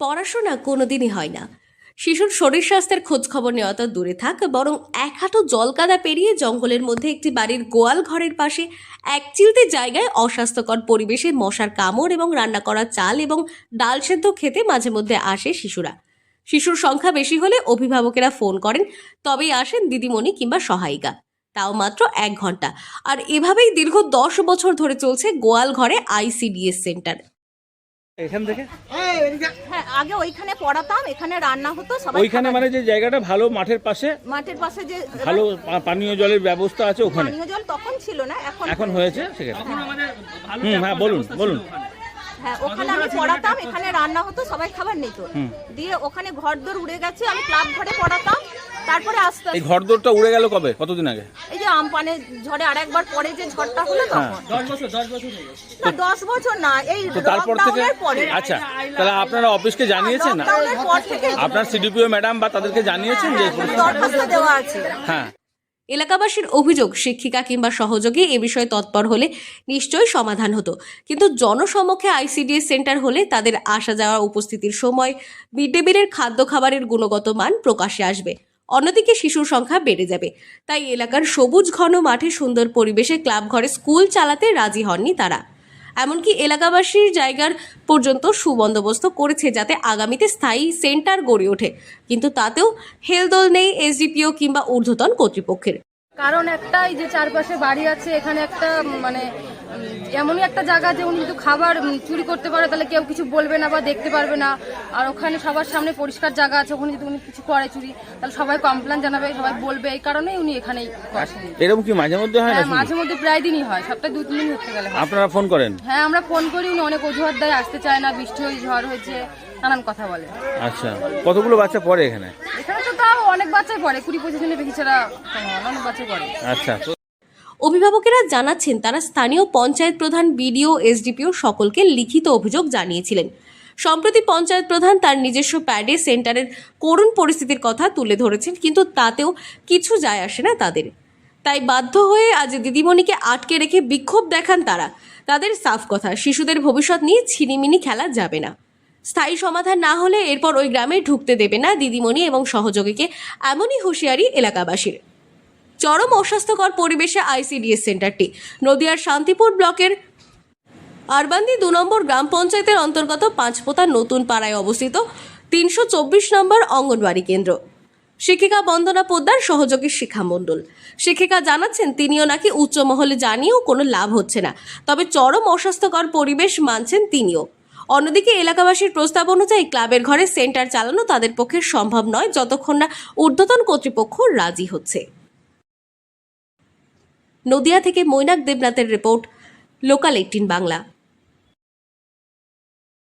পড়াশোনা কোনোদিনই হয় না। শিশুর শরীর স্বাস্থ্যের খোঁজ খবর নেওয়া তো দূরে থাক, বরং এক হাঁটু জলকাদা পেরিয়ে জঙ্গলের মধ্যে একটি বাড়ির গোয়াল ঘরের পাশে এক চিলতে জায়গায় অস্বাস্থ্যকর পরিবেশে মশার কামড় এবং রান্না করা চাল এবং ডাল সেদ্ধ খেতে মাঝে মধ্যে আসে শিশুরা। শিশুর সংখ্যা বেশি হলে অভিভাবকেরা ফোন করেন, তবেই আসেন দিদিমণি কিংবা সহায়িকা, তাও মাত্র 1 ঘন্টা। আর এভাবেই দীর্ঘ 10 বছর ধরে চলছে গোয়াল ঘরে ICDS সেন্টার। এখান থেকে হ্যাঁ, আগে ওইখানে পড়াতাম, এখানে রান্না হতো, সবাই ওইখানে মানে যে জায়গাটা ভালো মাঠের পাশে যে ভালো পানীয় জলের ব্যবস্থা আছে ওখানে। পানীয় জল তখন ছিল না, এখন হয়েছে সেখানে। হ্যাঁ বলুন। হ্যাঁ, ওখানে আমি পড়াতাম, এখানে রান্না হতো, সবাই খাবার নিত। দিয়ে ওখানে ঘরদোর উড়ে গেছে, আমি ক্লাব ঘরে পড়াতাম। তারপরে আস্তে এই ঘরদোরটা উড়ে গেল কবে, কতদিন আগে? এই যে আমপানে ঝড়ে আরেকবার পরে যে ঝড়টা হলো তখন। 10 বছর না, এই তো তারপর থেকে আচ্ছা, তাহলে আপনারা অফিসকে জানিয়েছেন না? আপনার CDPO ম্যাডাম বা তাদেরকে জানিয়েছেন যে দরখাস্ত দেওয়া আছে? হ্যাঁ। এলাকাবাসীর অভিযোগ, শিক্ষিকা কিংবা সহযোগী এ বিষয়ে তৎপর হলে নিশ্চয়ই সমাধান হতো, কিন্তু জনসমক্ষে ICDS সেন্টার হলে তাদের আসা যাওয়া, উপস্থিতির সময়, মিড ডে মিলের খাদ্য খাবারের গুণগত মান প্রকাশ্যে আসবে। অন্যদিকে শিশুর সংখ্যা বেড়ে যাবে। তাই এলাকার সবুজ ঘন মাঠে সুন্দর পরিবেশে ক্লাব ঘরে স্কুল চালাতে রাজি হননি তারা। এমনকি এলাকাবাসীর জায়গার পর্যন্ত সুবন্দোবস্ত করেছে যাতে আগামীতে স্থায়ী সেন্টার গড়ে ওঠে, কিন্তু তাতেও হেলদোল নেই SDPO কিংবা ঊর্ধ্বতন কর্তৃপক্ষের। কারণ একটাই যে চারপাশে বাড়ি আছে, এখানে একটা মানে এমনই একটা জায়গা যে উনি যদি খাবার চুরি করতে পারে তাহলে কেউ কিছু বলবে না বা দেখতে পারবে না। আর ওখানে সবার সামনে পরিষ্কার জায়গা আছে, ওখানে যদি উনি কিছু করে চুরি তাহলে সবাই কমপ্লেন জানাবে, সবাই বলবে। এই কারণেই উনি এখানেই আসেন। এরকম কি মাঝে মধ্যে হয় না? হ্যাঁ, মাঝে মধ্যে প্রায় দিনই হয়, সপ্তাহে 2-3 দিন হতে গেলে। আপনারা ফোন করেন? হ্যাঁ, আমরা ফোন করি, উনি অনেক অজুহাত দেয়, আসতে চায় না, বৃষ্টি হয়েছে, ঝড় হয়েছে, নানান কথা বলে। আচ্ছা, কতগুলো বাচ্চা পড়ে এখানে? এখানে তো তাও অনেক বাচ্চাই পড়ে, 20-25 জনের বেশি ছাড়া অনেক বাচ্চাই পড়ে। আচ্ছা, অভিভাবকেরা জানাচ্ছেন তারা স্থানীয় পঞ্চায়েত প্রধান, BDO, SDPO সকলকে লিখিত অভিযোগ জানিয়েছিলেন। সম্প্রতি পঞ্চায়েত প্রধান তার নিজস্ব প্যাডে সেন্টারের করুণ পরিস্থিতির কথা তুলে ধরেছেন, কিন্তু তাতেও কিছু যায় আসে না তাদের। তাই বাধ্য হয়ে আজ দিদিমণিকে আটকে রেখে বিক্ষোভ দেখান তারা। তাদের সাফ কথা, শিশুদের ভবিষ্যৎ নিয়ে ছিনিমিনি খেলা যাবে না। স্থায়ী সমাধান না হলে এরপর ওই গ্রামে ঢুকতে দেবে না দিদিমণি এবং সহযোগীকে, এমনই হুঁশিয়ারি এলাকাবাসীর। চরম অস্বাস্থ্যকর পরিবেশে ICDS সেন্টারটি নদিয়ার শান্তিপুর ব্লকের আরবান্দি 2 নম্বর গ্রাম পঞ্চায়েতের অন্তর্গত পাঁচপোতা নতুন পাড়ায় অবস্থিত 324 নম্বর অঙ্গনওয়াড়ি কেন্দ্র। শিক্ষিকা বন্দনা পোদ্দার, সহযোগী শিক্ষা মণ্ডল। শিক্ষিকা জানাচ্ছেন তিনিও নাকি উচ্চ মহলে জানিয়েও কোনো লাভ হচ্ছে না, তবে চরম অস্বাস্থ্যকর পরিবেশ মানছেন তিনিও। অন্যদিকে এলাকাবাসীর প্রস্তাব অনুযায়ী ক্লাবের ঘরে সেন্টার চালানো তাদের পক্ষে সম্ভব নয় যতক্ষণ না ঊর্ধ্বতন কর্তৃপক্ষ রাজি হচ্ছে। নদিয়া থেকে মৈনাক দেবনাথের রিপোর্ট, লোকাল 18 বাংলা।